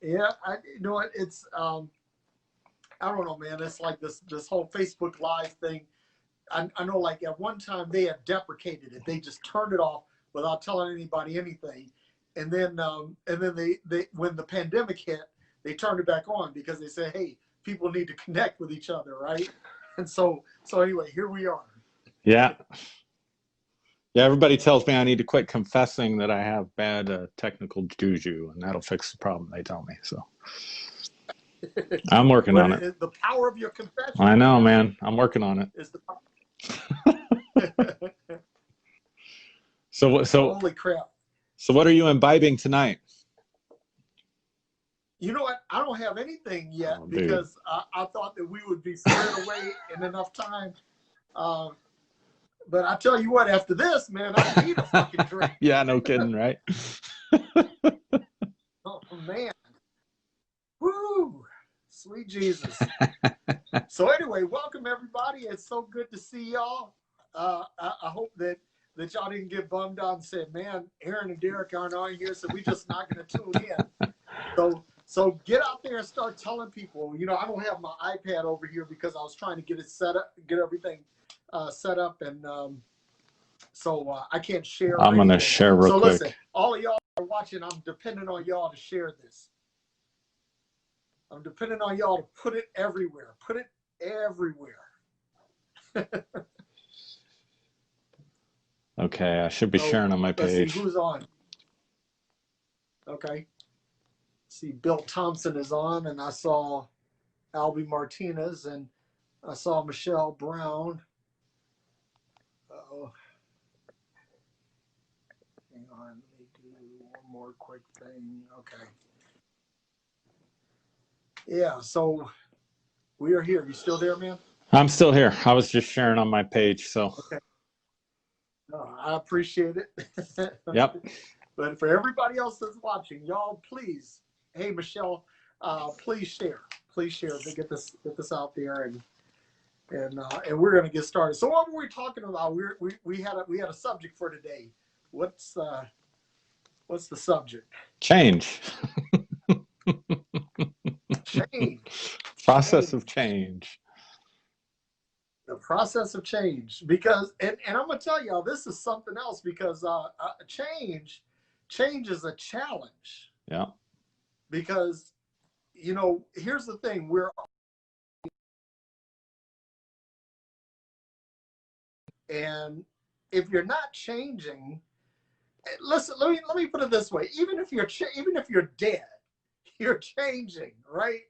Yeah, you know what? It's I don't know, man. It's like this whole Facebook Live thing. I know, like at one time they had deprecated it. They just turned it off without telling anybody anything, and then they when the pandemic hit, they turned it back on because they said, hey, people need to connect with each other, right? And so anyway, here we are. Yeah. Yeah, everybody tells me I need to quit confessing that I have bad technical juju, and that'll fix the problem, they tell me. So I'm working on it. The power of your confession. I know, man. I'm working on it. Is the power. So Holy crap. So what are you imbibing tonight? You know what? I don't have anything yet because I thought that we would be squared away in enough time. But I tell you what, after this, man, I need a fucking drink. Yeah, no kidding, right? Oh, man. Woo! Sweet Jesus. So anyway, welcome everybody. It's so good to see y'all. I hope that y'all didn't get bummed out and said, man, Aaron and Derrick aren't on here, so we're just not going to tune in. So get out there and start telling people. You know, I don't have my iPad over here because I was trying to get it set up, get everything set up, and so I can't share. I'm going to share real quick. So listen, all of y'all are watching. I'm depending on y'all to share this. I'm depending on y'all to put it everywhere. Put it everywhere. Okay, I should be sharing on my page. Let's see who's on. Okay. See, Bill Thompson is on, and I saw Albie Martinez, and I saw Michelle Brown. Uh-oh. Hang on, let me do one more quick thing. Okay. Yeah, so we are here. You still there, man? I'm still here. I was just sharing on my page, so. Okay. I appreciate it. Yep. But for everybody else that's watching, y'all, please, hey Michelle, please share. Please share to get this out there, and we're gonna get started. So what were we talking about? We had a subject for today. What's the subject? Change. Change. Process of change. The process of change, because and I'm gonna tell y'all, this is something else, because change is a challenge. Yeah. Because, you know, here's the thing, and if you're not changing, listen, let me put it this way: even if you're dead, you're changing, right?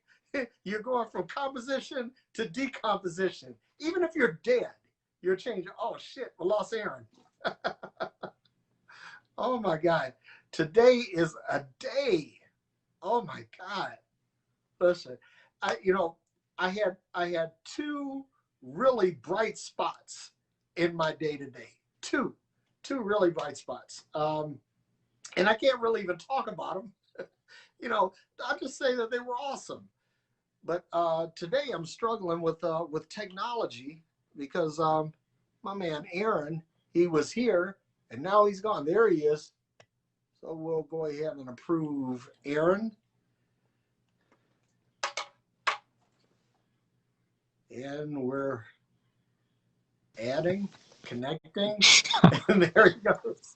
You're going from composition to decomposition. Even if you're dead, you're changing. Oh shit, we lost Aaron. Oh my God. Today is a day. Oh my God. Listen, I had two really bright spots in my day today. Two really bright spots. And I can't really even talk about them. You know, I'll just say that they were awesome. But today I'm struggling with technology because my man Aaron, he was here and now he's gone. There he is. So we'll go ahead and approve Aaron. And we're adding, connecting, and there he goes.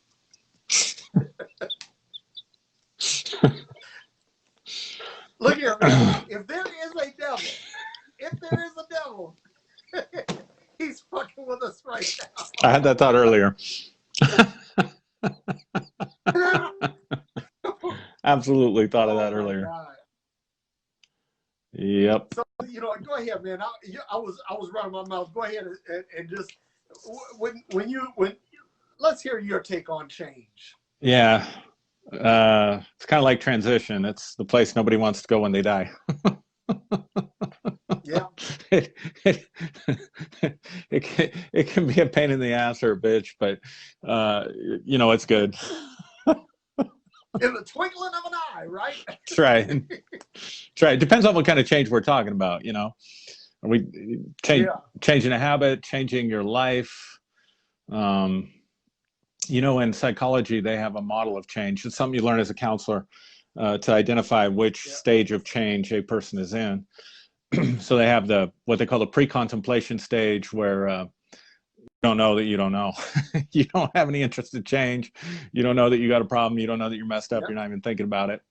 Look here, man. If there is a devil, he's fucking with us right now. I had that thought earlier. Absolutely thought of that earlier. God. Yep. So, you know, go ahead, man. I was running my mouth. Go ahead and just when let's hear your take on change. Yeah. It's kind of like transition. It's the place nobody wants to go when they die. Yeah. It can be a pain in the ass or a bitch, but you know, it's good. In the twinkling of an eye, right? That's right. That's right. It depends on what kind of change we're talking about, you know. Are we changing a habit, changing your life? You know, in psychology, they have a model of change. It's something you learn as a counselor. to identify which stage of change a person is in. So they have what they call the pre-contemplation stage, where you don't know that you don't know. You don't have any interest in change. You don't know that you got a problem. You don't know that you're messed up. You're not even thinking about it.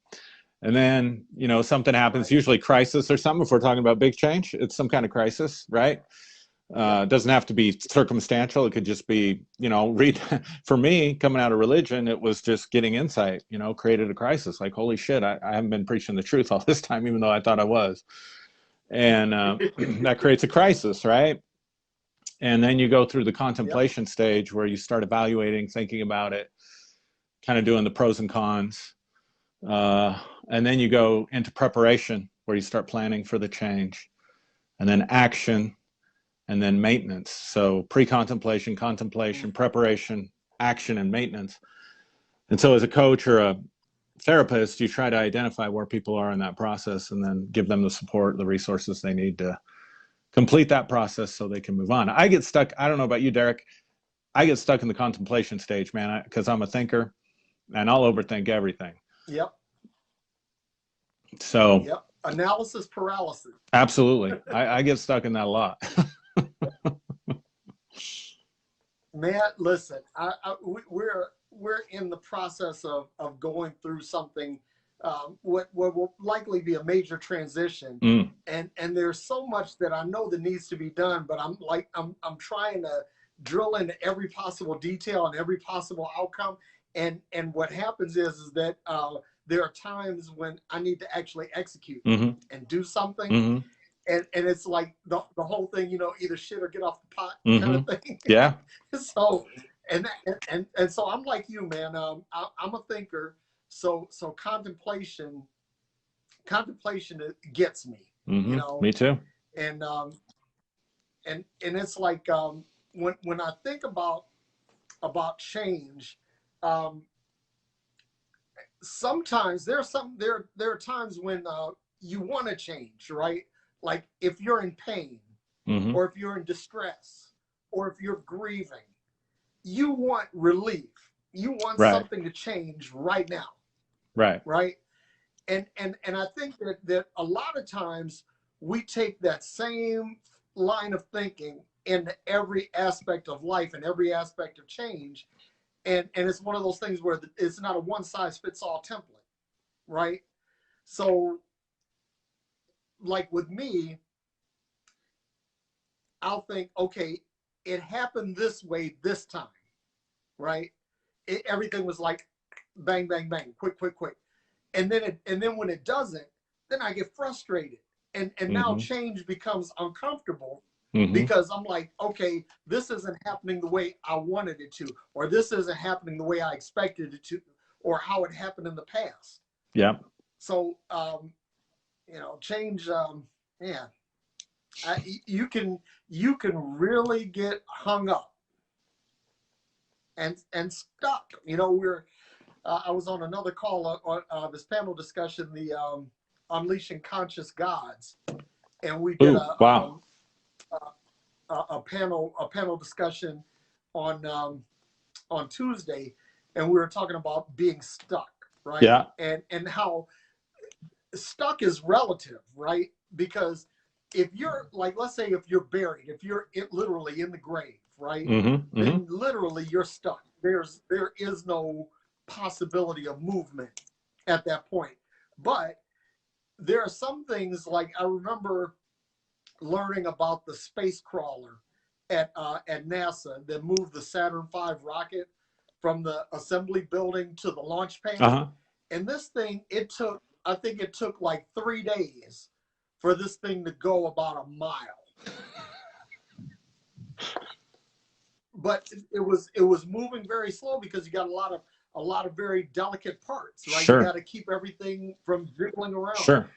And then, something happens, usually crisis or something. If we're talking about big change, it's some kind of crisis, right? It doesn't have to be circumstantial. It could just be, for me, coming out of religion, it was just getting insight, created a crisis. Like, holy shit, I haven't been preaching the truth all this time, even though I thought I was. And that creates a crisis, right? And then you go through the contemplation stage, where you start evaluating, thinking about it, kind of doing the pros and cons. And then you go into preparation, where you start planning for the change, and then action, and then maintenance. So pre-contemplation, contemplation, preparation, action, and maintenance. And so as a coach or a therapist, you try to identify where people are in that process, and then give them the support, the resources they need to complete that process so they can move on. I get stuck. I don't know about you, Derrick. I get stuck in the contemplation stage, man, because I'm a thinker, and I'll overthink everything. Yep. So. Yep. Analysis paralysis. Absolutely. I get stuck in that a lot. Man, listen, we're in the process of going through something, what will likely be a major transition, and there's so much that I know that needs to be done, but I'm trying to drill into every possible detail and every possible outcome, and what happens is that there are times when I need to actually execute and do something. And it's like the whole thing, either shit or get off the pot kind of thing. Yeah. So, and so I'm like you, man. I'm a thinker. So contemplation gets me. Me too. And it's like when I think about change, sometimes there are times when you want to change, right? Like if you're in pain, or if you're in distress, or if you're grieving, you want relief. You want something to change right now. Right. Right. And I think that a lot of times we take that same line of thinking into every aspect of life and every aspect of change. And it's one of those things where it's not a one size fits all template. Right. So, like with me, I'll think, okay, it happened this way this time, right? Everything was like bang, bang, bang, quick. And then when it doesn't, then I get frustrated. And now change becomes uncomfortable because I'm like, okay, this isn't happening the way I wanted it to, or this isn't happening the way I expected it to, or how it happened in the past. Yeah. So, change, you can really get hung up and stuck. I was on another call on this panel discussion, the Unleashing Conscious Gods, and we did a panel discussion on Tuesday, and we were talking about being stuck, right? Yeah. And how stuck is relative, right? Because if you're like, let's say if you're buried, if you're literally in the grave, right? Then literally you're stuck. There is no possibility of movement at that point. But there are some things, like I remember learning about the space crawler at NASA that moved the Saturn V rocket from the assembly building to the launch pad. And this thing, I think it took like 3 days for this thing to go about a mile. But it was moving very slow because you got a lot of very delicate parts, right? Sure. You got to keep everything from jiggling around. Sure.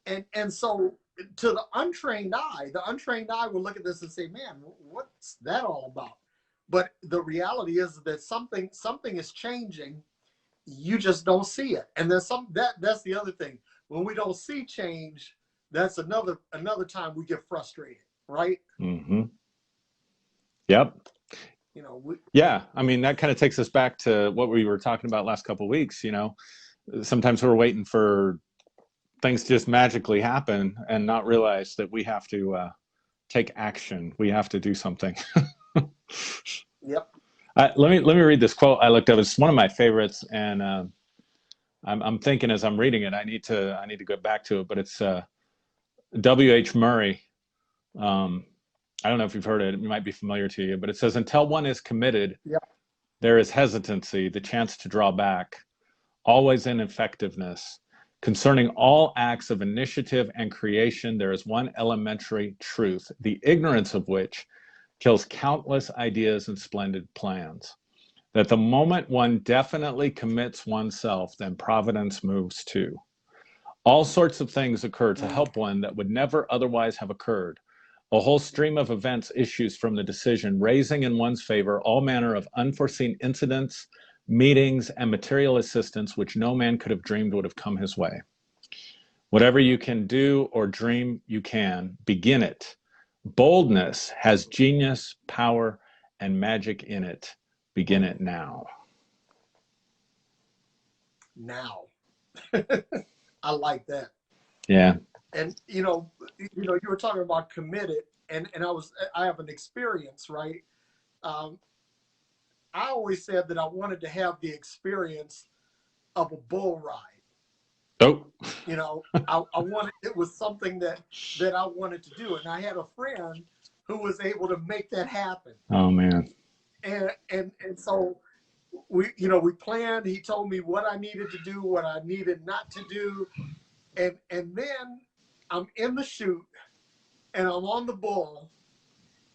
And so to the untrained eye will look at this and say, man, what's that all about? But the reality is that something is changing. You just don't see it. And there's that's the other thing. When we don't see change, that's another time we get frustrated, right? Yep. Yeah. I mean, that kind of takes us back to what we were talking about last couple of weeks, sometimes we're waiting for things to just magically happen and not realize that we have to take action. We have to do something. Yep. Let me read this quote I looked up. It's one of my favorites, and I'm thinking as I'm reading it, I need to go back to it. But it's W.H. Murray. I don't know if you've heard it. It might be familiar to you, but it says, "Until one is committed, Yep. there is hesitancy, the chance to draw back, always ineffectiveness. Concerning all acts of initiative and creation, there is one elementary truth, the ignorance of which kills countless ideas and splendid plans. That the moment one definitely commits oneself, then providence moves too. All sorts of things occur to help one that would never otherwise have occurred. A whole stream of events issues from the decision, raising in one's favor all manner of unforeseen incidents, meetings, and material assistance which no man could have dreamed would have come his way. Whatever you can do or dream you can, begin it. Boldness has genius, power, and magic in it. Begin it now." Now. I like that. Yeah. And you were talking about committed, and I have an experience, right? I always said that I wanted to have the experience of a bull ride. Oh. I wanted, it was something that I wanted to do, and I had a friend who was able to make that happen. Oh man. And so we planned. He told me what I needed to do, what I needed not to do, and then I'm in the chute, and I'm on the bull,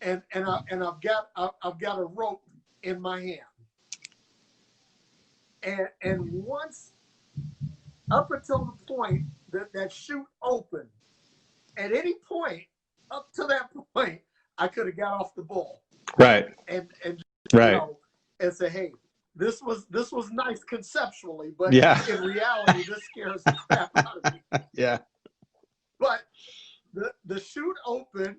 and I've got a rope in my hand, and once up until the point that chute opened, at any point up to that point, I could have got off the bull, Right. and Right. And say, hey, this was nice conceptually, but Yeah. in reality, this scares the crap out of me. Yeah. But the chute opened,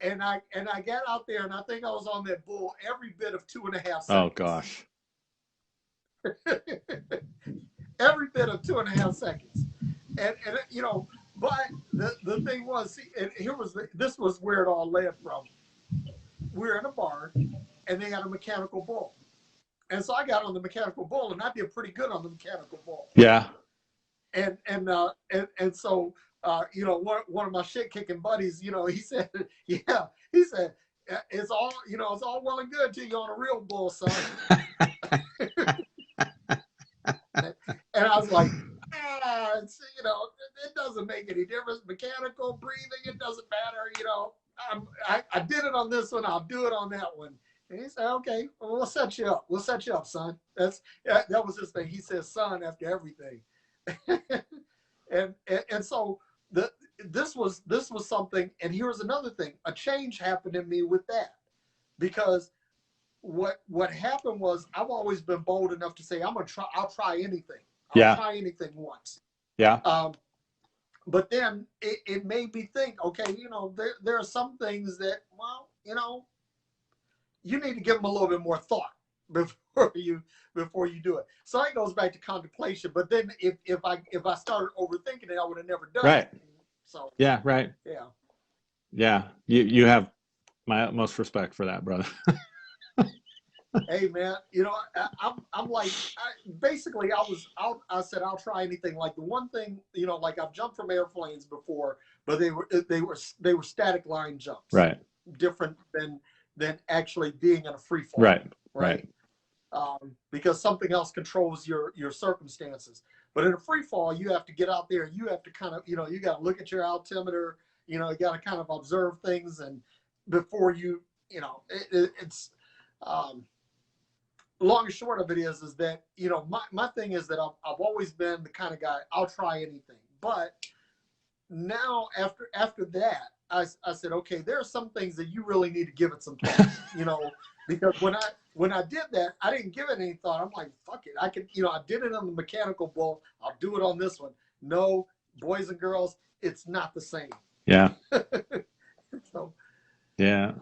and I got out there, and I think I was on that bull every bit of 2.5 seconds. Oh gosh. Every bit of 2.5 seconds, and but the thing was, see, and this was where it all led from. We were in a bar, and they had a mechanical bull, and so I got on the mechanical bull, and I did pretty good on the mechanical bull. Yeah. And so one of my shit kicking buddies, he said, it's all well and good till you're on a real bull, son. And I was like, it doesn't make any difference. Mechanical, breathing, it doesn't matter. I did it on this one, I'll do it on that one. And he said, okay, well, we'll set you up. We'll set you up, son. That was his thing. He said, son, after everything. and so this was something. And here's another thing. A change happened in me with that, because what happened was, I've always been bold enough to say, I'll try anything. I'll try anything once. Yeah. But then it made me think, okay, there are some things that, well, you need to give them a little bit more thought before you do it. So that goes back to contemplation. But then if I started overthinking it, I would have never done it. So yeah, right. Yeah. Yeah. You have my utmost respect for that, brother. Hey man, I'm like, basically I said I'll try anything. Like the one thing, like I've jumped from airplanes before, but they were static line jumps. Right. Different than actually being in a free fall. Right. Because something else controls your circumstances. But in a free fall, you have to get out there. You have to kind of, you got to look at your altimeter. You got to kind of observe things, and before it's. Long and short of it is that my thing is that I've always been the kind of guy, I'll try anything. But now after that, I said, okay, there are some things that you really need to give it some thought. Because when I did that, I didn't give it any thought. I'm like, fuck it, I can, I did it on the mechanical bull, I'll do it on this one. No, boys and girls, it's not the same. Yeah. So yeah.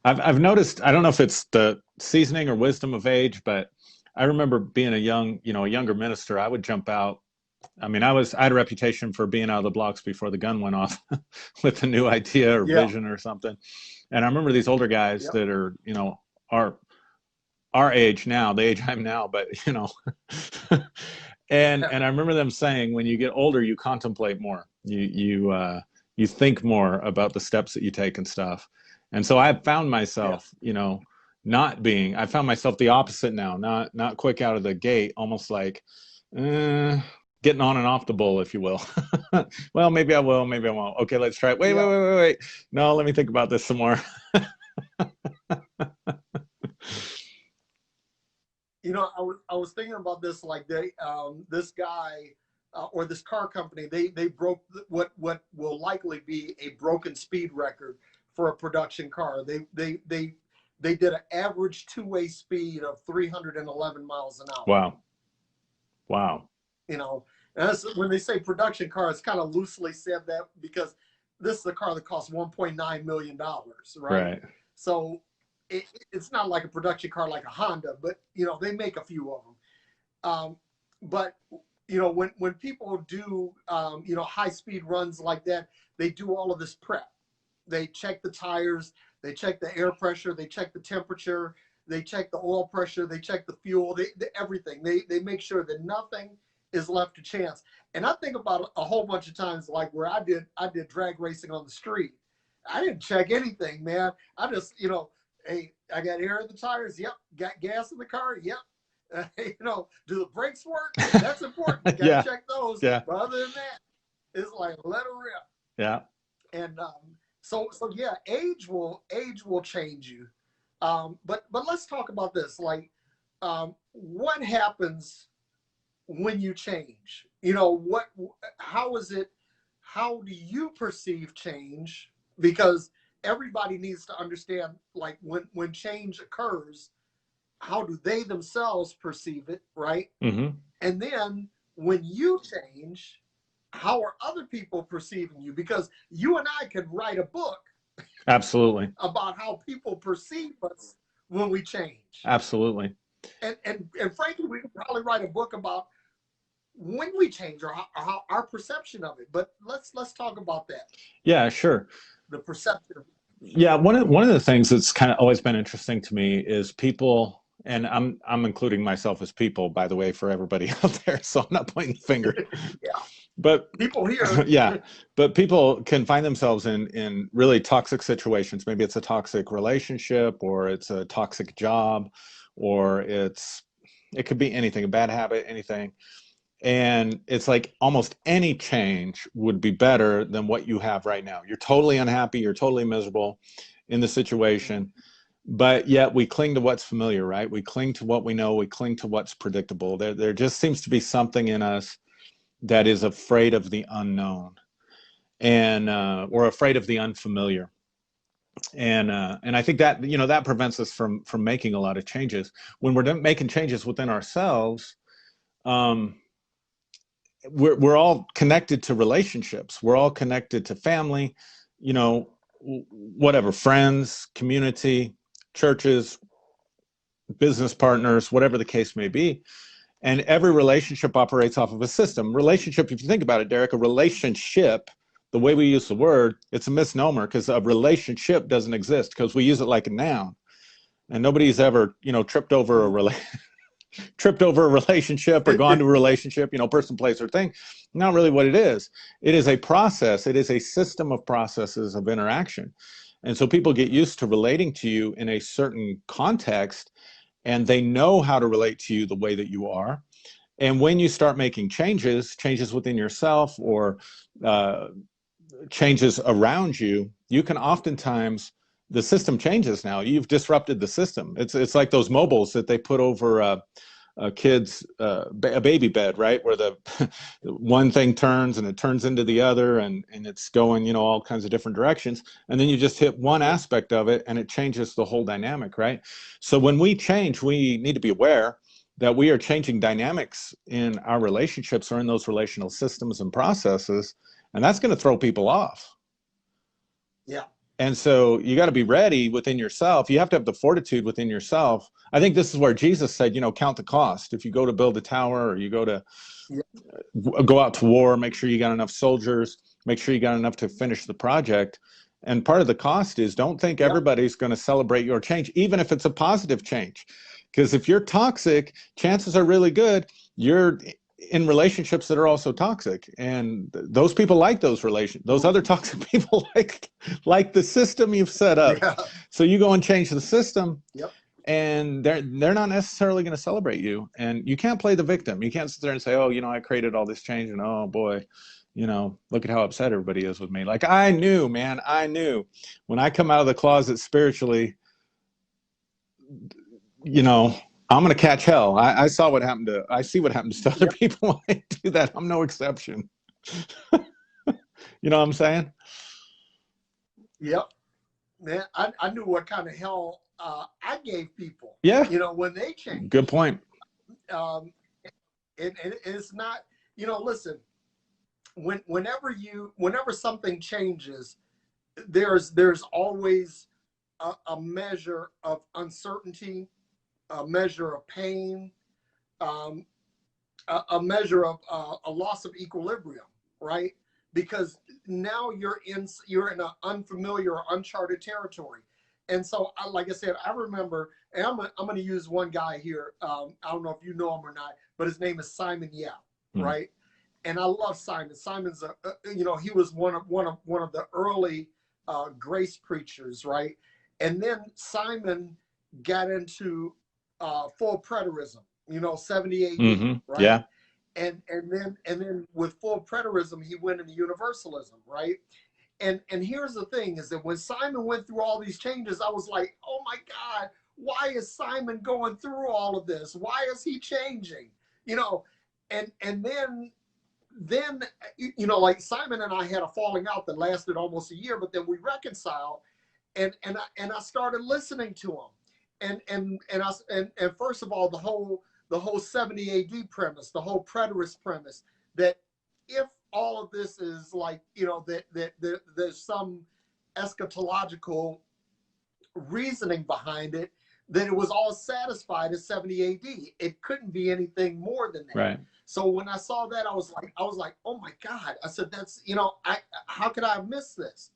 I've noticed, I don't know if it's the seasoning or wisdom of age, but I remember being a younger minister. I would jump out. I mean, I had a reputation for being out of the blocks before the gun went off with a new idea or Yeah. vision or something. And I remember these older guys Yep. that are, our age now, the age I'm now, but and I remember them saying, when you get older, you contemplate more. You think more about the steps that you take and stuff. And so I found myself, I found myself the opposite now, not quick out of the gate, almost like getting on and off the bull, if you will. Well, maybe I will, maybe I won't. Okay, let's try it. Wait. No, let me think about this some more. I was thinking about this, like this guy or this car company, they broke what will likely be a broken speed record for a production car. They did an average two-way speed of 311 miles an hour. Wow. And that's, when they say production car, it's kind of loosely said that because this is a car that costs $1.9 million, right? So it's not like a production car like a Honda, but they make a few of them. But when people do high speed runs like that, they do all of this prep. They check the tires, they check the air pressure, they check the temperature, they check the oil pressure, they check the fuel, everything. They make sure that nothing is left to chance. And I think about a whole bunch of times, like where I did drag racing on the street. I didn't check anything, man. I just, hey, I got air in the tires. Yep. Got gas in the car. Yep. Do the brakes work? That's important. You gotta check those. Yeah. But other than that, it's like let it rip. Yeah. And so yeah, age will change you. But let's talk about this. Like, what happens when you change? How is it? How do you perceive change? Because everybody needs to understand, like, when change occurs, how do they themselves perceive it, right? Mm-hmm. And then when you change, how are other people perceiving you? Because you and I could write a book Absolutely about how people perceive us when we change. Absolutely. And frankly, we could probably write a book about when we change or how our perception of it. But let's talk about that. Yeah, sure. The perception. Yeah, one of the things that's kind of always been interesting to me is people, and I'm including myself as people, by the way, for everybody out there, so I'm not pointing the finger. Yeah. But people here. Yeah, but people can find themselves in really toxic situations. Maybe it's a toxic relationship, or it's a toxic job, or it could be anything, a bad habit, anything. And it's like almost any change would be better than what you have right now. You're totally unhappy, you're totally miserable in the situation, but yet we cling to what's familiar, right? We cling to what we know, we cling to what's predictable. There just seems to be something in us that is afraid of the unknown, and we're afraid of the unfamiliar. And I think that, that prevents us from making a lot of changes. When we're making changes within ourselves, we're all connected to relationships. We're all connected to family, whatever, friends, community, churches, business partners, whatever the case may be. And every relationship operates off of a system. Relationship, if you think about it, Derrick, a relationship, the way we use the word, it's a misnomer, because a relationship doesn't exist, because we use it like a noun. And nobody's ever, tripped over a relationship or gone to a relationship, person, place, or thing. Not really what it is. It is a process. It is a system of processes of interaction. And so people get used to relating to you in a certain context, and they know how to relate to you the way that you are. And when you start making changes within yourself, or changes around you, you can oftentimes, the system changes now. You've disrupted the system. It's like those mobiles that they put over a kid's a baby bed, right? Where the one thing turns and it turns into the other, and it's going, all kinds of different directions. And then you just hit one aspect of it and it changes the whole dynamic, right? So when we change, we need to be aware that we are changing dynamics in our relationships or in those relational systems and processes, and that's going to throw people off. Yeah. And so you got to be ready within yourself. You have to have the fortitude within yourself. I think this is where Jesus said, you know, count the cost. If you go to build a tower, or you go to go out to war, make sure you got enough soldiers, make sure you got enough to finish the project. And part of the cost is, don't think everybody's going to celebrate your change, even if it's a positive change. Because if you're toxic, chances are really good you're in relationships that are also toxic, and those people like those other toxic people like the system you've set up. So you go and change the system, and they're not necessarily going to celebrate you. And you can't play the victim. You can't sit there and say, oh, you know, I created all this change, and oh boy, you know, look at how upset everybody is with me. Like, I knew, man, I knew when I come out of the closet spiritually, you know, I'm going to catch hell. I see what happens to other people when I do that. I'm no exception. You know what I'm saying? Yep. Man, I knew what kind of hell I gave people. Yeah. You know, when they changed. Good point. It's not, you know, listen, whenever something changes, there's always a measure of uncertainty, a measure of pain, a measure of a loss of equilibrium, right? Because now you're in an unfamiliar or uncharted territory. And so, like I said, I remember, and I'm going to use one guy here. I don't know if you know him or not, but his name is Simon Yap, right? And I love Simon. Simon's you know, he was one of the early grace preachers, right? And then Simon got into full preterism, you know, 70 AD, right? Yeah. And then with full preterism, he went into universalism, right? And here's the thing, is that when Simon went through all these changes, I was like, oh my God, why is Simon going through all of this? Why is he changing? You know, and then you know, like Simon and I had a falling out that lasted almost a year, but then we reconciled, and I started listening to him. And first of all, the whole 70 AD premise, the whole preterist premise, that if all of this is like, you know, that there's some eschatological reasoning behind it, then it was all satisfied at 70 AD. It couldn't be anything more than that. Right. So when I saw that, I was like, oh my God. I said, that's, you know, how could I have missed this?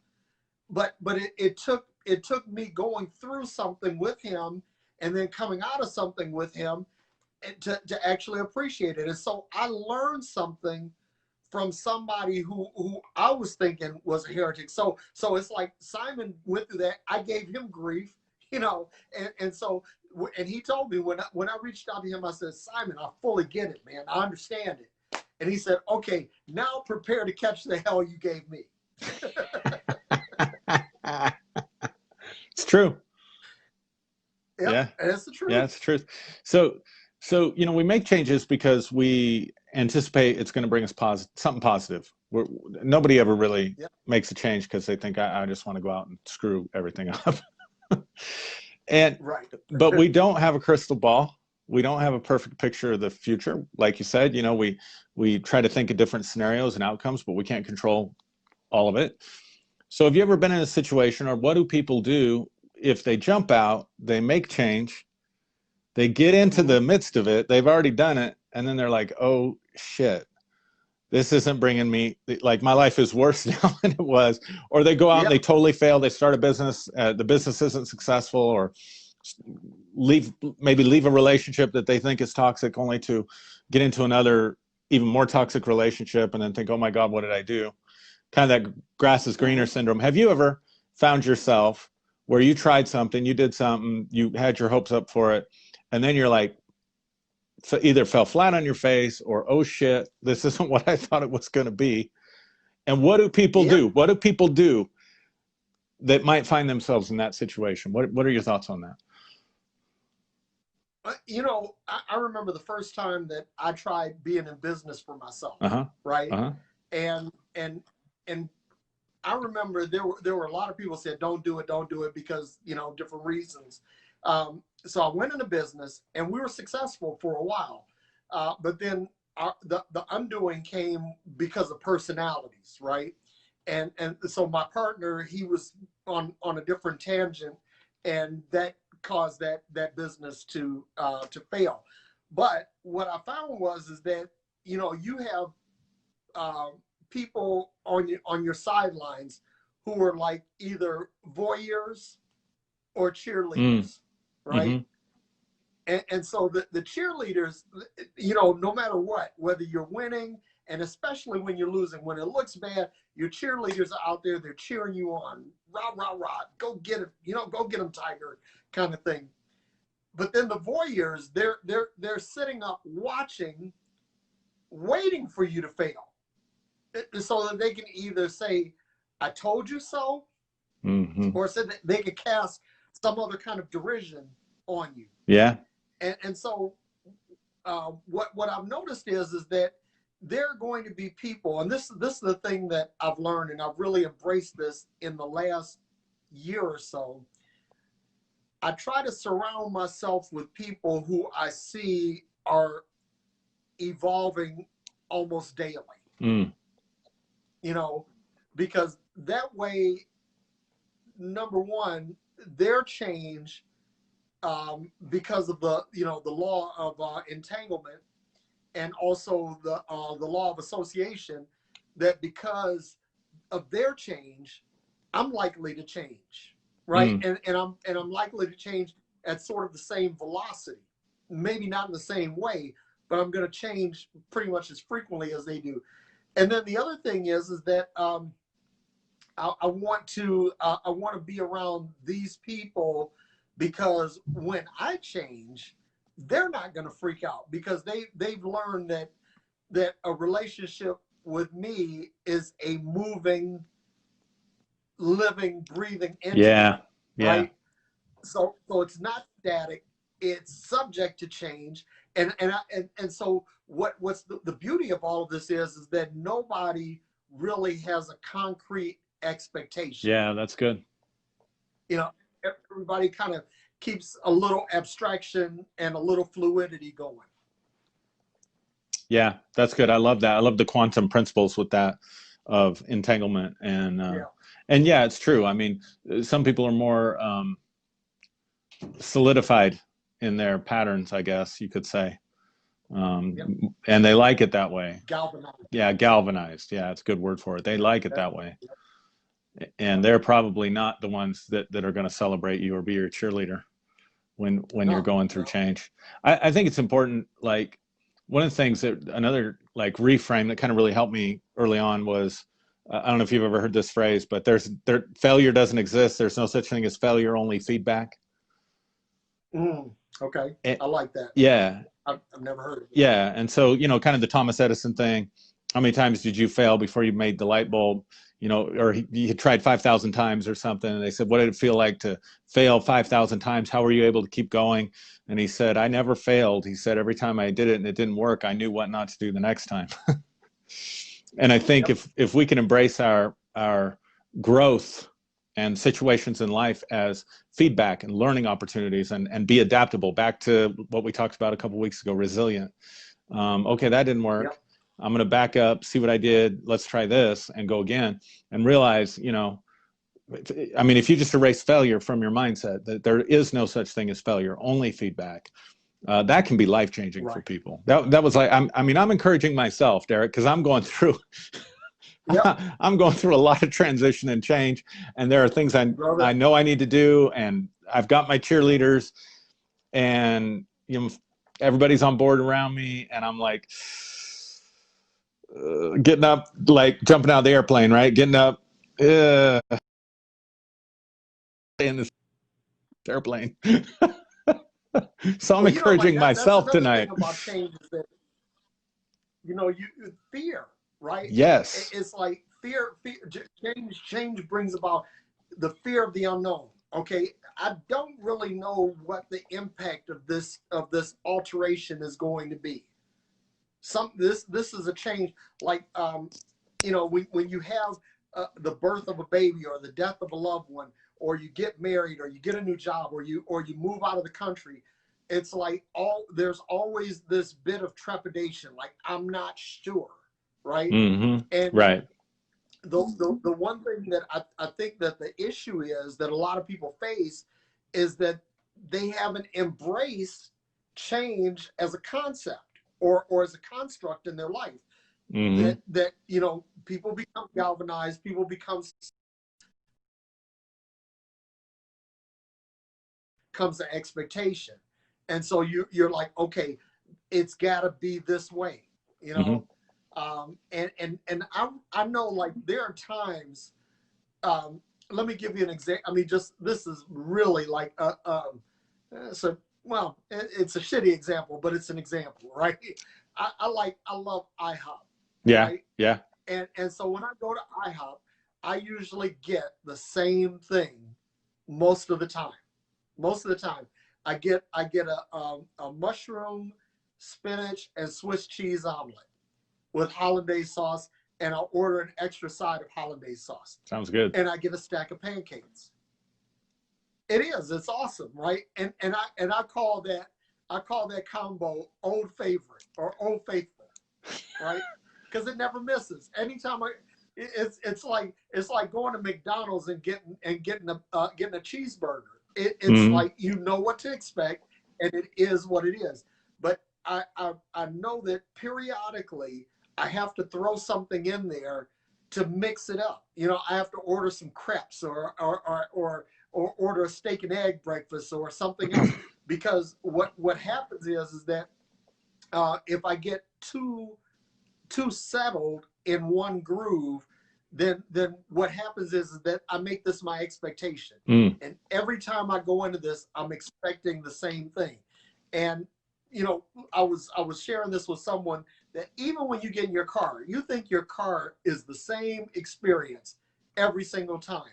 But it took me going through something with him, and then coming out of something with him, and to actually appreciate it. And so I learned something from somebody who I was thinking was a heretic. So it's like Simon went through that. I gave him grief, you know, and so, and he told me when I reached out to him, I said, Simon, I fully get it, man. I understand it. And he said, okay, now prepare to catch the hell you gave me. It's true. Yeah, that's the truth. Yeah, it's the truth. So, you know, we make changes because we anticipate it's going to bring us something positive. Nobody ever really makes a change because they think, I just want to go out and screw everything up. And but we don't have a crystal ball. We don't have a perfect picture of the future. Like you said, you know, we try to think of different scenarios and outcomes, but we can't control all of it. So have you ever been in a situation, or what do people do if they jump out, they make change, they get into the midst of it, they've already done it, and then they're like, oh shit, this isn't bringing me, like, my life is worse now than it was. Or they go out and they totally fail, they start a business, the business isn't successful, or maybe leave a relationship that they think is toxic, only to get into another even more toxic relationship, and then think, oh my God, what did I do? Kind of that grass is greener syndrome. Have you ever found yourself where you tried something, you did something, you had your hopes up for it, and then you're like, either fell flat on your face, or, oh shit, this isn't what I thought it was going to be? And what do people do? What do people do that might find themselves in that situation? What are your thoughts on that? You know, I remember the first time that I tried being in business for myself, right? And I remember there were a lot of people said, don't do it because, you know, different reasons. So I went into business, and we were successful for a while. But then the undoing came because of personalities, right? And so my partner, he was on a different tangent, and that cause that business to fail. But what I found is that, you know, you have people on your sidelines who are like either voyeurs or cheerleaders, right? Mm-hmm. And so the cheerleaders, you know, no matter what, whether you're winning, and especially when you're losing, when it looks bad, your cheerleaders are out there, they're cheering you on, rah, rah, rah, go get it, you know, go get them, Tiger, kind of thing. But then the voyeurs, they're sitting up watching, waiting for you to fail, so that they can either say, I told you so, Mm-hmm. or so that they could cast some other kind of derision on you. Yeah. And so what I've noticed is that there are going to be people, and this is the thing that I've learned, and I've really embraced this in the last year or so. I try to surround myself with people who I see are evolving almost daily. Mm. You know, because that way, number one, their change, because of the, you know, the law of entanglement, and also the law of association, that because of their change, I'm likely to change, right? Mm. And I'm likely to change at sort of the same velocity, maybe not in the same way, but I'm going to change pretty much as frequently as they do. And then the other thing is that I want to be around these people, because when I change, they're not going to freak out, because they've learned that a relationship with me is a moving, living, breathing entity. Yeah. Right. So it's not static. It's subject to change. And so what's the beauty of all of this is that nobody really has a concrete expectation. Yeah, that's good. You know, everybody kind of keeps a little abstraction and a little fluidity going. Yeah, that's good. I love that. I love the quantum principles with that, of entanglement, and yeah, it's true. I mean, some people are more solidified in their patterns, I guess you could say. And they like it that way. Galvanized. Yeah, galvanized. Yeah, it's a good word for it. They like it that way. And they're probably not the ones that are going to celebrate you or be your cheerleader when you're going through change. I think it's important, like, one of the things that, another like reframe that kind of really helped me early on was, I don't know if you've ever heard this phrase, but failure doesn't exist. There's no such thing as failure, only feedback. Okay. I like that. Yeah. I've never heard of it. Yeah. And so, you know, kind of the Thomas Edison thing, how many times did you fail before you made the light bulb? You know, or you had tried 5,000 times or something. And they said, what did it feel like to fail 5,000 times? How were you able to keep going? And he said, I never failed. He said, every time I did it and it didn't work, I knew what not to do the next time. And I think if we can embrace our growth and situations in life as feedback and learning opportunities, and be adaptable, back to what we talked about a couple of weeks ago, resilient. Okay, that didn't work. I'm going to back up, see what I did. Let's try this and go again, and realize, you know, I mean, if you just erase failure from your mindset, that there is no such thing as failure, only feedback, that can be life-changing for people. That was like, I'm encouraging myself, Derrick, because I'm going through, I'm going through a lot of transition and change, and there are things I know I need to do, and I've got my cheerleaders, and, you know, everybody's on board around me, and I'm like, getting up, like jumping out of the airplane, right? Getting up, in this airplane. So I'm encouraging myself tonight. Thing about change is that, you know, fear, right? Yes. It's like fear. Change brings about the fear of the unknown. Okay, I don't really know what the impact of this alteration is going to be. This is a change, like, you know, when you have the birth of a baby, or the death of a loved one, or you get married, or you get a new job, or you move out of the country. It's like there's always this bit of trepidation, like, I'm not sure, right? Mm-hmm. And right. The one thing that I think that the issue is that a lot of people face is that they haven't embraced change as a concept or as a construct in their life. Mm-hmm. That people become galvanized, people become comes an expectation, and so you're like, okay, it's got to be this way, and I know, like, there are times. Let me give you an example. I mean, just this is really like so well, it's a shitty example, but it's an example, right? I love IHOP, Yeah, right? yeah. And so when I go to IHOP, I usually get the same thing most of the time. Most of the time, I get a mushroom, spinach, and Swiss cheese omelet with hollandaise sauce, and I'll order an extra side of hollandaise sauce. Sounds good. And I get a stack of pancakes. It is. It's awesome, right? And I call that combo Old Favorite or Old Faithful, right? Because it never misses. Anytime it's like going to McDonald's and getting a cheeseburger. It's Mm-hmm. like, you know what to expect, and it is what it is. But I know that periodically I have to throw something in there to mix it up. I have to order some crepes or order a steak and egg breakfast or something else, because what happens is that if I get too settled in one groove, then what happens is that I make this my expectation. And every time I go into this, I'm expecting the same thing. And I was sharing this with someone, that even when you get in your car, you think your car is the same experience every single time.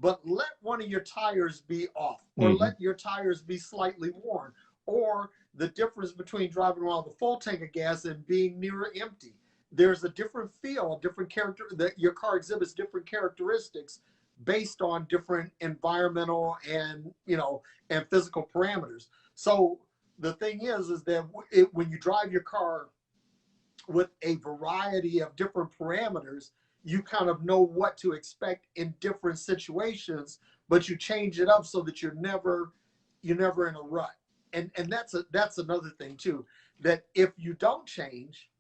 But let one of your tires be off, or let your tires be slightly worn, or the difference between driving around with a full tank of gas and being near empty. There's a different feel, a different character, that your car exhibits different characteristics based on different environmental and physical parameters. So the thing is that when you drive your car with a variety of different parameters, you kind of know what to expect in different situations, but you change it up so that you're never in a rut. And that's another thing too, that if you don't change,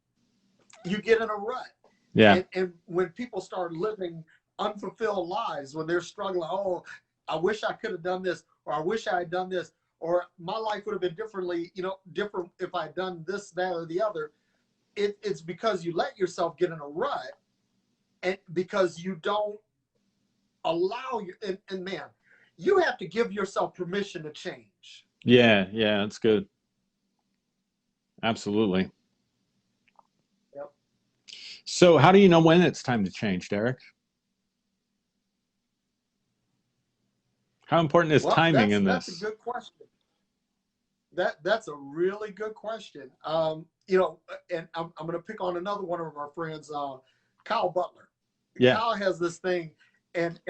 you get in a rut. Yeah. And when people start living unfulfilled lives, when they're struggling, oh, I wish I could have done this, or I wish I had done this, or my life would have been different if I had done this, that, or the other. It's because you let yourself get in a rut, and because you don't allow and man, you have to give yourself permission to change. Yeah, that's good. Absolutely. Yep. So how do you know when it's time to change, Derrick? How important is timing in this? That's a good question. That's a really good question. And I'm going to pick on another one of our friends, Kyle Butler. Yeah. Kyle has this thing, and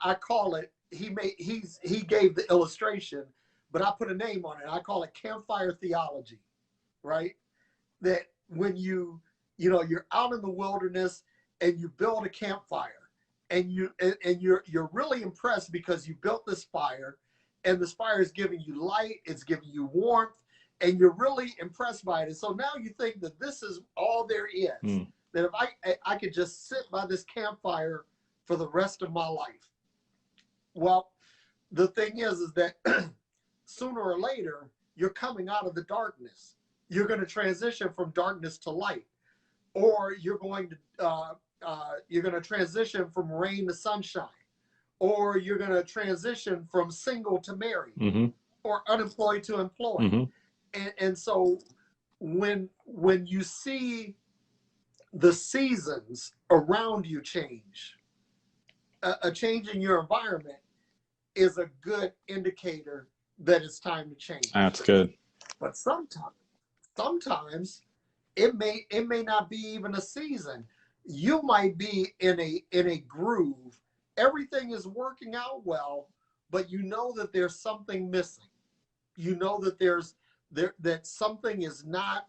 I call it. He gave the illustration, but I put a name on it. I call it Campfire Theology, right? That when you're out in the wilderness and you build a campfire, and you're really impressed because you built this fire, and this fire is giving you light, it's giving you warmth, and you're really impressed by it. And so now you think that this is all there is. That if I could just sit by this campfire for the rest of my life. Well, the thing is that sooner or later, you're coming out of the darkness. You're going to transition from darkness to light, or you're going to transition from rain to sunshine, or you're going to transition from single to married, or unemployed to employed. And so when you see the seasons around you change, a change in your environment is a good indicator that it's time to change. That's good. But sometimes it may not be even a season. You might be in a groove. Everything is working out well, but you know that there's something missing. You know that that something is not.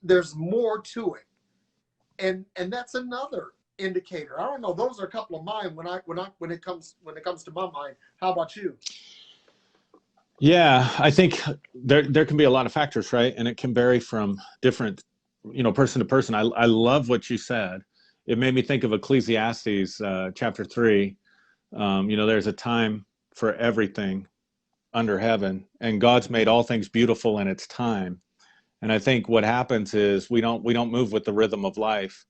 There's more to it, and that's another indicator. I don't know. Those are a couple of mine when it comes to my mind. How about you? Yeah, I think there can be a lot of factors, right? And it can vary from different, person to person. I love what you said. It made me think of Ecclesiastes chapter 3. There's a time for everything under heaven, and God's made all things beautiful in its time. And I think what happens is we don't move with the rhythm of life.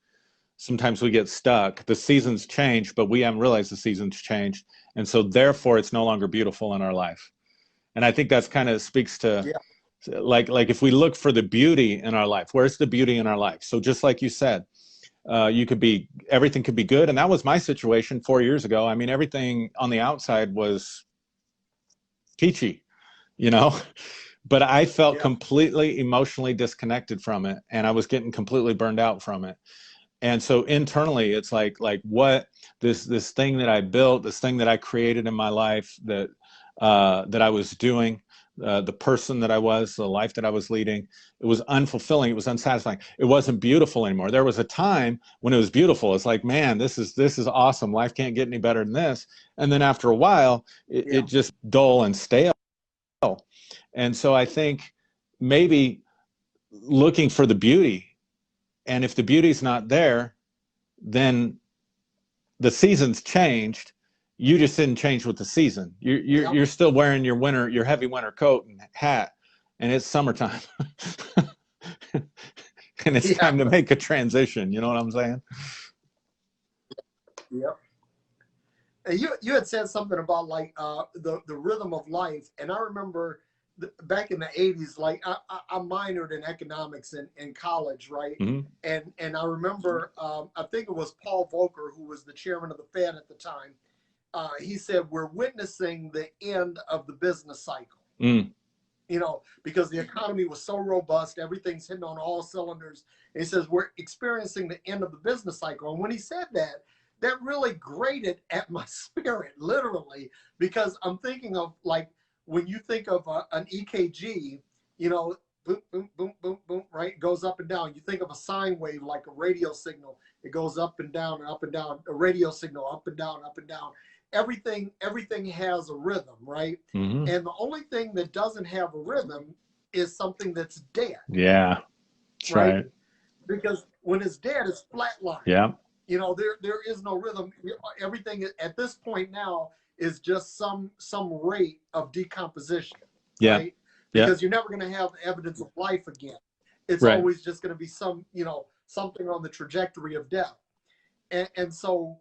Sometimes we get stuck. The seasons change, but we haven't realized the seasons changed, and so therefore it's no longer beautiful in our life. And I think that's kind of speaks to Yeah. like if we look for the beauty in our life, where's the beauty in our life? So just like you said, everything could be good, and that was my situation 4 years ago. I mean, everything on the outside was peachy, you know, but I felt Yeah. completely emotionally disconnected from it, and I was getting completely burned out from it. And so internally, it's like what this thing that I built, this thing that I created in my life, that I was doing, the person that I was, the life that I was leading, it was unfulfilling. It was unsatisfying. It wasn't beautiful anymore. There was a time when it was beautiful. It's like, man, this is awesome. Life can't get any better than this. And then after a while, it Yeah. just dull and stale. And so I think maybe looking for the beauty, and if the beauty's not there, then the season's changed. You just didn't change with the season. Yep. You're still wearing your heavy winter coat and hat, and it's summertime, and it's Yeah. time to make a transition. You know what I'm saying? Yep. And you had said something about like the rhythm of life, and I remember back in the 80s, like I minored in economics in college, right? Mm-hmm. And I remember I think it was Paul Volcker, who was the chairman of the Fed at the time. He said we're witnessing the end of the business cycle. Mm. Because the economy was so robust, everything's hitting on all cylinders. And he says we're experiencing the end of the business cycle. And when he said that, that really grated at my spirit, literally, because I'm thinking of like when you think of an EKG, boom, boom, boom, boom, boom, right? It goes up and down. You think of a sine wave like a radio signal. It goes up and down and up and down. A radio signal up and down, up and down. Everything has a rhythm, right? Mm-hmm. And the only thing that doesn't have a rhythm is something that's dead. Yeah, that's right. Because when it's dead, it's flatline. Yeah. There is no rhythm. Everything at this point now is just some rate of decomposition. Yeah. Right? Because you're never going to have evidence of life again. It's right. always just going to be something on the trajectory of death. And so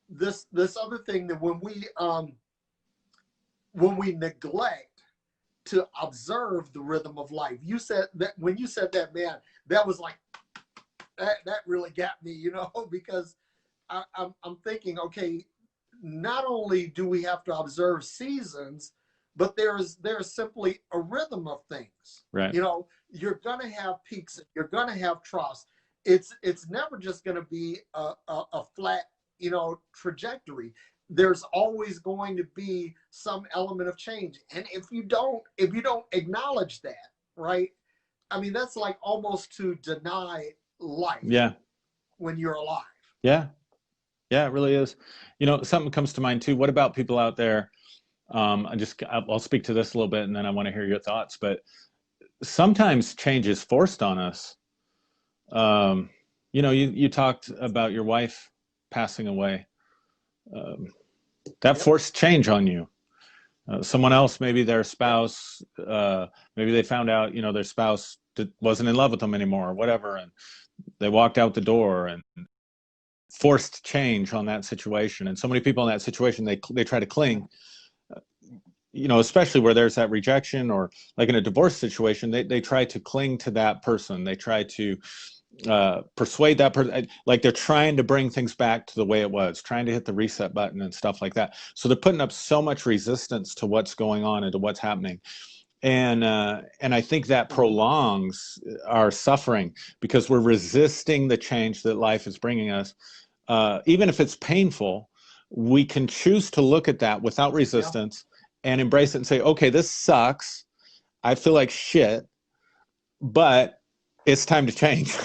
this other thing that when we neglect to observe the rhythm of life, you said that when you said that, man, that was like that really got me, because I'm thinking, okay, not only do we have to observe seasons, but there's simply a rhythm of things. Right. You're gonna have peaks, you're gonna have troughs. It's never just gonna be a flat trajectory. There's always going to be some element of change, and if you don't acknowledge that, right, I mean, that's like almost to deny life. Yeah. When you're alive. Yeah, it really is. Something comes to mind too. What about people out there? I'll speak to this a little bit, and then I want to hear your thoughts. But sometimes change is forced on us. You talked about your wife passing away. That forced change on you. Someone else, maybe their spouse, maybe they found out, their spouse wasn't in love with them anymore or whatever, and they walked out the door, and forced change on that situation. And so many people in that situation, they try to cling, especially where there's that rejection, or like in a divorce situation, they try to cling to that person. They try to persuade that person, like they're trying to bring things back to the way it was, trying to hit the reset button and stuff like that. So they're putting up so much resistance to what's going on and to what's happening. And I think that prolongs our suffering, because we're resisting the change that life is bringing us. Even if it's painful, we can choose to look at that without resistance and embrace it and say, okay, this sucks. I feel like shit, but it's time to change.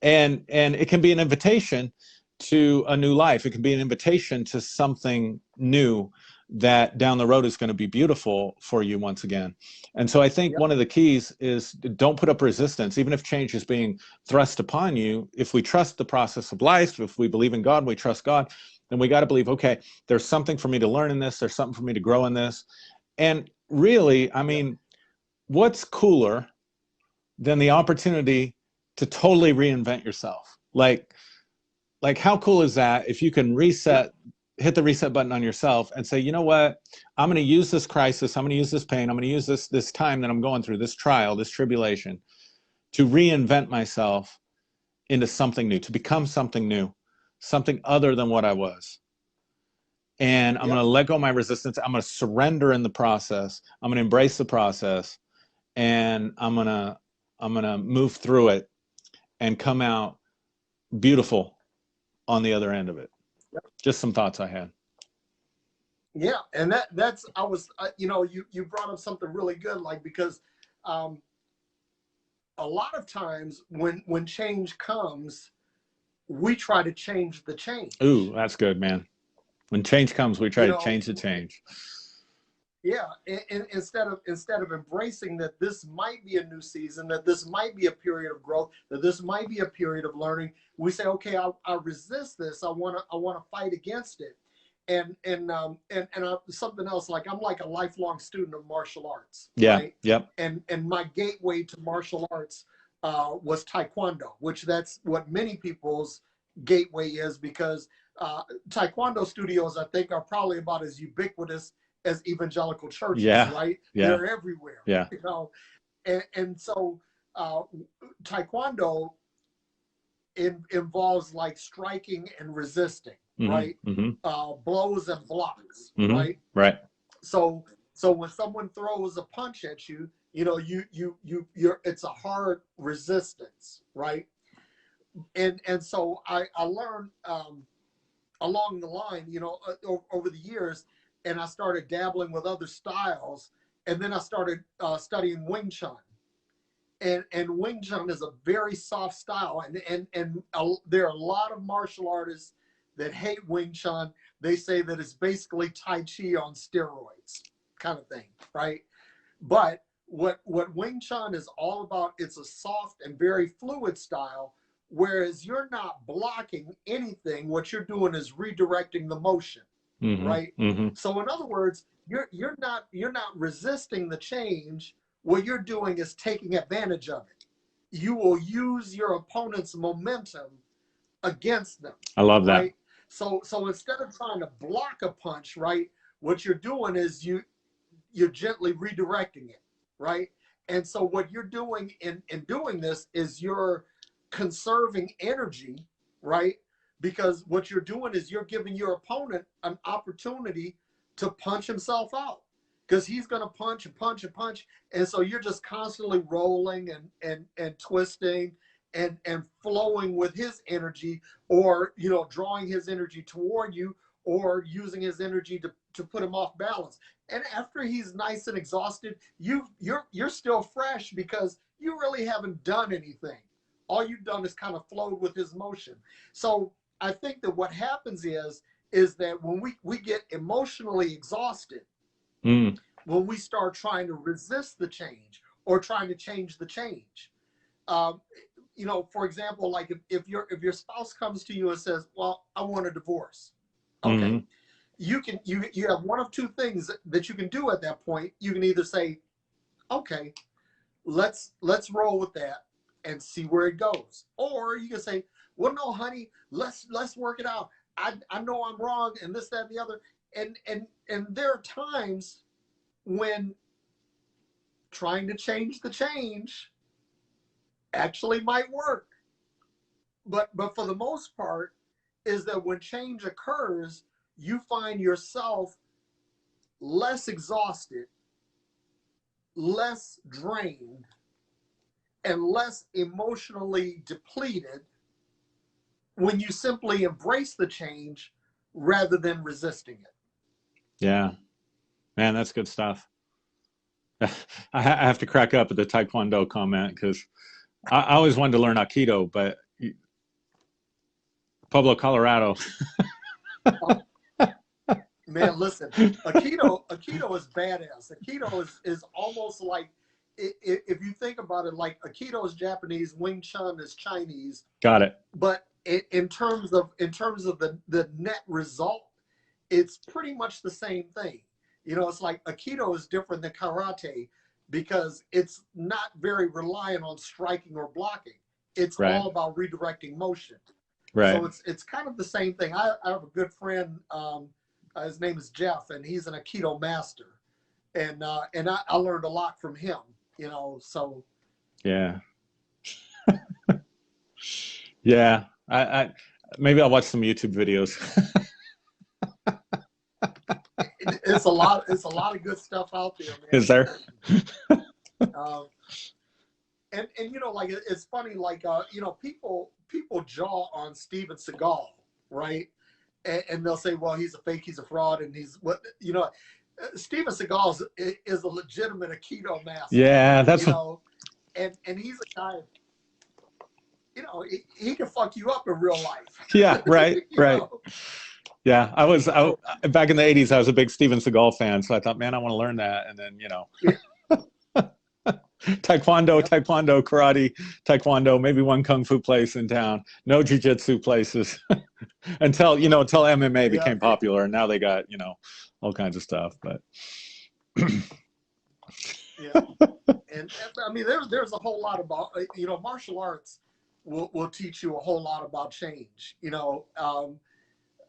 and it can be an invitation to a new life. It can be an invitation to something new that down the road is going to be beautiful for you once again. And so I think one of the keys is don't put up resistance, even if change is being thrust upon you. If we trust the process of life, if we believe in God, we trust God, then we got to believe, okay, there's something for me to learn in this. There's something for me to grow in this. And really, I mean, what's cooler than the opportunity to totally reinvent yourself? Like how cool is that if you can hit the reset button on yourself and say, you know what, I'm going to use this crisis, I'm going to use this pain, I'm going to use this time that I'm going through, this trial, this tribulation, to reinvent myself into something new, to become something new, something other than what I was. And I'm going to let go of my resistance. I'm going to surrender in the process. I'm going to embrace the process, and I'm going to move through it and come out beautiful on the other end of it. Just some thoughts I had. Yeah, and that's you know, you brought up something really good, like, because a lot of times when change comes, we try to change the change. Ooh, that's good, man. When change comes, we try to change the change. Yeah, and instead of embracing that this might be a new season, that this might be a period of growth, that this might be a period of learning, we say, okay, I resist this. I want to fight against it. And something else, like, I'm like a lifelong student of martial arts. Yeah. Right? Yep. And my gateway to martial arts was Taekwondo, which that's what many people's gateway is, because Taekwondo studios, I think, are probably about as ubiquitous as evangelical churches, right? Yeah. They're everywhere. Yeah. You know, and so Taekwondo involves like striking and resisting, right? Blows and blocks, right? Right. So when someone throws a punch at you, you know, you're it's a hard resistance, right? And so I learned along the line, you know, over the years, and I started dabbling with other styles, and then I started studying Wing Chun. And Wing Chun is a very soft style, and there are a lot of martial artists that hate Wing Chun. They say that it's basically Tai Chi on steroids, kind of thing, right? But what Wing Chun is all about, it's a soft and very fluid style, whereas you're not blocking anything. What you're doing is redirecting the motion, right? So in other words, you're not resisting the change. What you're doing is taking advantage of it. You will use your opponent's momentum against them. I love that. Right? So instead of trying to block a punch, right, what you're doing is you're gently redirecting it, right? And so what you're doing in doing this is you're conserving energy, right? Because what you're doing is you're giving your opponent an opportunity to punch himself out, because he's going to punch and punch and punch. And so you're just constantly rolling and twisting and flowing with his energy, or, you know, drawing his energy toward you, or using his energy to put him off balance. And after he's nice and exhausted, you're still fresh, because you really haven't done anything. All you've done is kind of flowed with his motion. So I think that what happens is that when we get emotionally exhausted, when we start trying to resist the change or trying to change the change, you know, for example, like if your spouse comes to you and says, well, I want a divorce. Okay. You have one of two things that you can do at that point. You can either say, okay, let's roll with that and see where it goes. Or you can say, well, no, honey, let's work it out. I know I'm wrong, and this, that, and the other. And there are times when trying to change the change actually might work. But for the most part, is that when change occurs, you find yourself less exhausted, less drained, and less emotionally depleted when you simply embrace the change rather than resisting it. Yeah, man, that's good stuff. I have to crack up at the Taekwondo comment, because I always wanted to learn Aikido, but Pueblo, Colorado. Man, listen, Aikido is badass. Aikido is almost like, if you think about it, like Aikido is Japanese, Wing Chun is Chinese. Got it. But in terms of the net result, it's pretty much the same thing. You know, it's like Aikido is different than karate because it's not very reliant on striking or blocking. It's all about redirecting motion. Right. So it's kind of the same thing. I have a good friend. His name is Jeff, and he's an Aikido master, and I learned a lot from him. You know, so yeah, yeah. I maybe I'll watch some YouTube videos. it's a lot of good stuff out there, man. Is there? And you know, like it's funny, like you know, people jaw on Steven Seagal, right? And they'll say, well, he's a fake, he's a fraud, and he's what, you know. Steven Seagal is a legitimate Aikido master. Yeah, that's, you know, and he's a guy, you know, he can fuck you up in real life. Yeah, right, right. Know? Yeah, I back in the 80s, I was a big Steven Seagal fan, so I thought, man, I want to learn that. And then, you know, Taekwondo, karate, Taekwondo, maybe one Kung Fu place in town, no Jiu-Jitsu places until MMA became popular, and now they got, you know, all kinds of stuff. But yeah, and I mean, there's a whole lot about, you know, martial arts will teach you a whole lot about change. You know,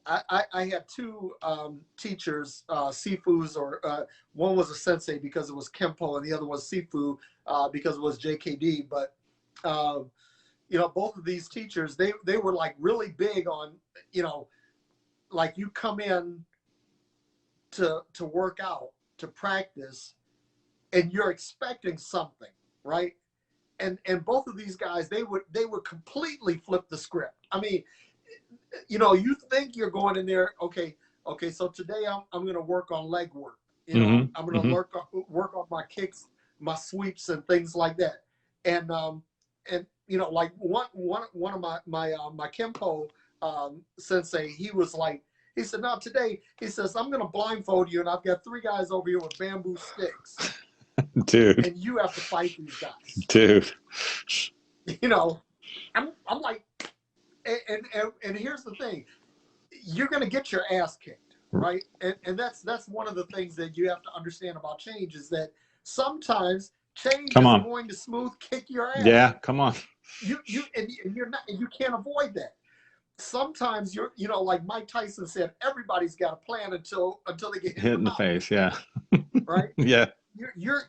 I had two teachers, Sifus, or one was a sensei because it was Kempo, and the other was Sifu because it was JKD. But you know, both of these teachers, they were like really big on, you know, like you come in to work out, to practice, and you're expecting something, right? And both of these guys, they would completely flip the script. I mean, you know, you think you're going in there, okay, so today I'm going to work on leg work. You know, I'm going to work on my kicks, my sweeps, and things like that. And you know, like one of my Kempo sensei, he was like, he said, now today, he says, I'm going to blindfold you, and I've got 3 guys over here with bamboo sticks. Dude. And you have to fight these guys. Dude. You know, I'm like, and here's the thing, you're going to get your ass kicked, right? And that's one of the things that you have to understand about change, is that sometimes change is going to smooth kick your ass. Yeah, come on. You're not, and you can't avoid that. Sometimes you know, like Mike Tyson said, everybody's got a plan until they get hit in the face. Yeah. Right. Yeah. You're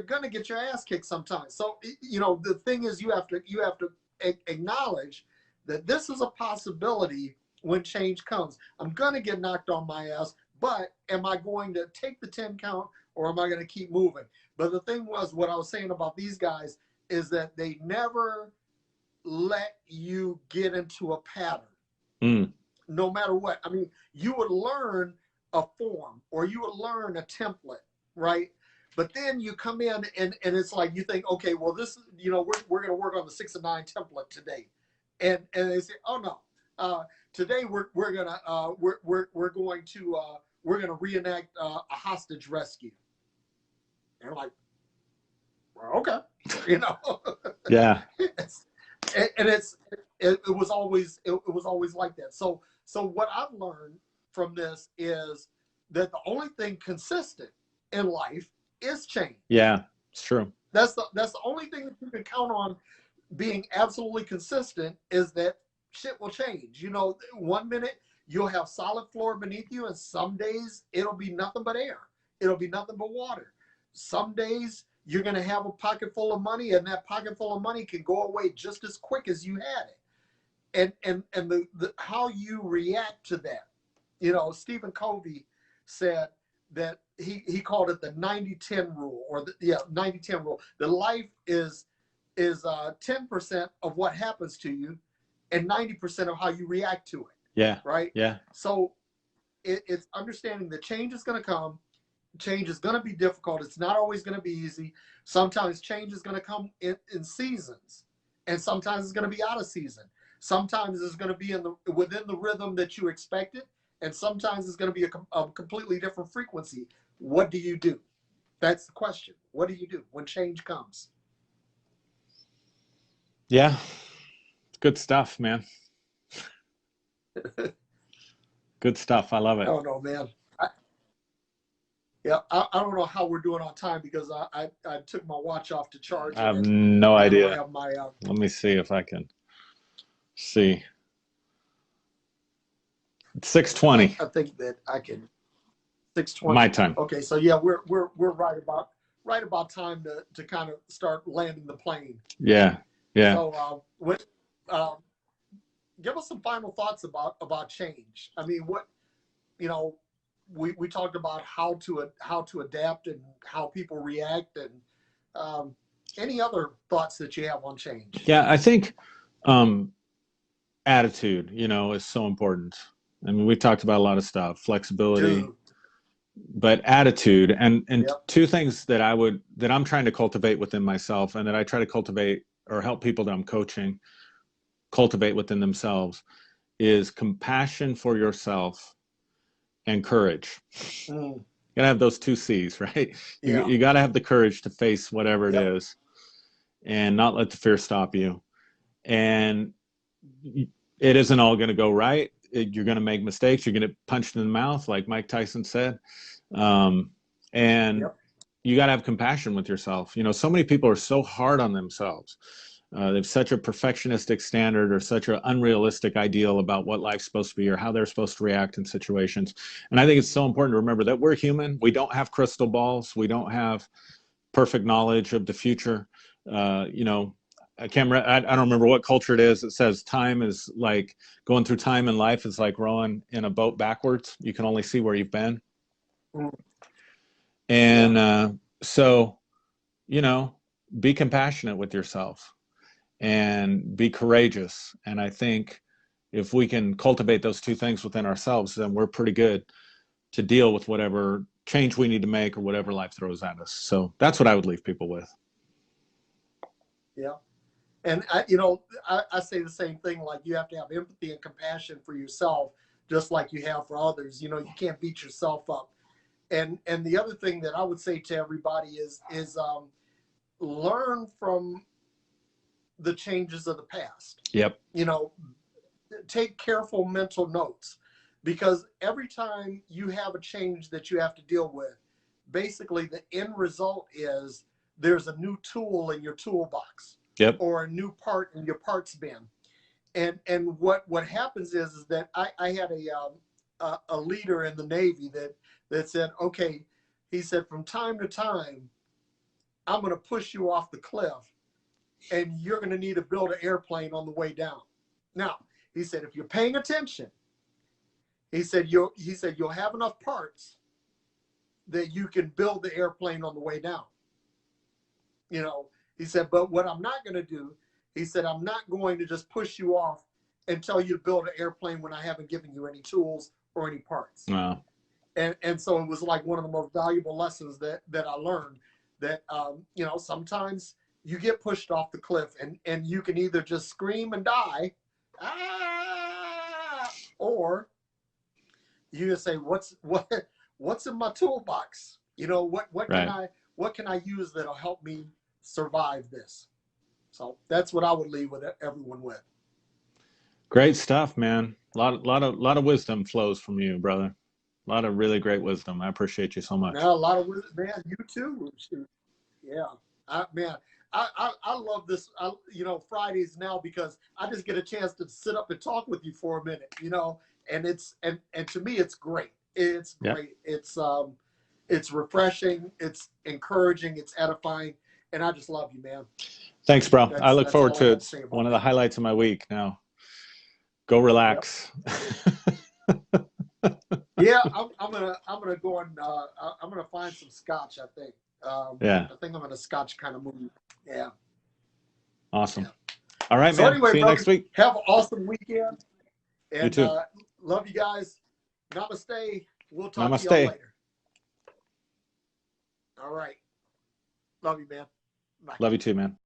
gonna get your ass kicked sometimes. So, you know, the thing is, you have to acknowledge that this is a possibility when change comes. I'm gonna get knocked on my ass, but am I going to take the 10 count, or am I going to keep moving? But the thing was, what I was saying about these guys is that they never let you get into a pattern, no matter what. I mean, you would learn a form, or you would learn a template, right? But then you come in and it's like, you think, okay, well, this, you know, we're going to work on the 6 and 9 template today, and they say, oh no, today we're going to reenact a hostage rescue. And I'm like, well, okay, you know. Yeah. It was always like that. So what I've learned from this is that the only thing consistent in life is change. Yeah, it's true. That's the only thing that you can count on being absolutely consistent, is that shit will change. You know, one minute you'll have solid floor beneath you, and some days it'll be nothing but air. It'll be nothing but water. Some days you're going to have a pocket full of money, and that pocket full of money can go away just as quick as you had it. And the how you react to that. You know, Stephen Covey said that he called it the 90-10 rule, or 90-10 rule. The life is 10% of what happens to you, and 90% of how you react to it. Yeah. Right. Yeah. So it's understanding that change is going to come. Change is going to be difficult. It's not always going to be easy. Sometimes change is going to come in seasons, and sometimes it's going to be out of season. Sometimes it's going to be within the rhythm that you expected, and sometimes it's going to be a completely different frequency. What do you do? That's the question. What do you do when change comes? Yeah, good stuff, man. Good stuff. I love it. I don't know, man. I don't know how we're doing on time because I took my watch off to charge it. I have no idea. I have my, let me see if I can see. It's 6:20. I think that I can. 6:20. My time. Okay, so yeah, we're right about time to kind of start landing the plane. Yeah. So give us some final thoughts about change. I mean, what, you know, we talked about how to adapt and how people react, and any other thoughts that you have on change. Yeah, I think attitude, is so important. I mean, we've talked about a lot of stuff, flexibility, but attitude, and Yep. two things that I'm trying to cultivate within myself, and that I try to cultivate or help people that I'm coaching cultivate within themselves, is compassion for yourself and courage. You gotta have those two C's, right? Yeah. You gotta have the courage to face whatever it is, and not let the fear stop you. And it isn't all going to go right. You're going to make mistakes. You're going to get punched in the mouth, like Mike Tyson said. And you got to have compassion with yourself. So many people are so hard on themselves. They have such a perfectionistic standard or such an unrealistic ideal about what life's supposed to be or how they're supposed to react in situations. And I think it's so important to remember that we're human. We don't have crystal balls. We don't have perfect knowledge of the future. I don't remember what culture it is. It says time is like going through time in life is like rowing in a boat backwards. You can only see where you've been. And so, be compassionate with yourself and be courageous. And I think if we can cultivate those two things within ourselves, then we're pretty good to deal with whatever change we need to make or whatever life throws at us. So that's what I would leave people with. Yeah. And I say the same thing, like you have to have empathy and compassion for yourself, just like you have for others. You can't beat yourself up. And the other thing that I would say to everybody is learn from the changes of the past. Yep. Take careful mental notes, because every time you have a change that you have to deal with, basically the end result is there's a new tool in your toolbox. Yep. Or a new part in your parts bin. And what happens is that I had a leader in the Navy that said, okay, he said, from time to time, I'm going to push you off the cliff, and you're going to need to build an airplane on the way down. Now, he said, if you're paying attention, he said you'll have enough parts that you can build the airplane on the way down. He said, but what I'm not going to do, he said, I'm not going to just push you off and tell you to build an airplane when I haven't given you any tools or any parts. Wow. And so it was like one of the most valuable lessons that I learned, that, sometimes you get pushed off the cliff and you can either just scream and die, or you just say, what's in my toolbox? What can I use that'll help me survive this? So that's what I would leave with everyone with. Great stuff, man. A lot of wisdom flows from you, brother. A lot of really great wisdom. I appreciate you so much. Now, a lot of wisdom, man. You too. Yeah, I love this. Fridays now, because I just get a chance to sit up and talk with you for a minute. And it's and to me it's great. It's great. It's refreshing. It's encouraging. It's edifying. And I just love you, man. Thanks, bro. I look forward to it. One of the that. highlights of my week now. Go relax. Yep. Yeah, I'm gonna go and I'm gonna find some scotch. I think. I think I'm in a scotch kind of mood. Yeah. Awesome. Yeah. All right, man. Anyway, see you next week. Have an awesome weekend. And you too. Love you guys. Namaste. We'll talk Namaste. to y'all later. All right. Love you, man. Bye. Love you too, man.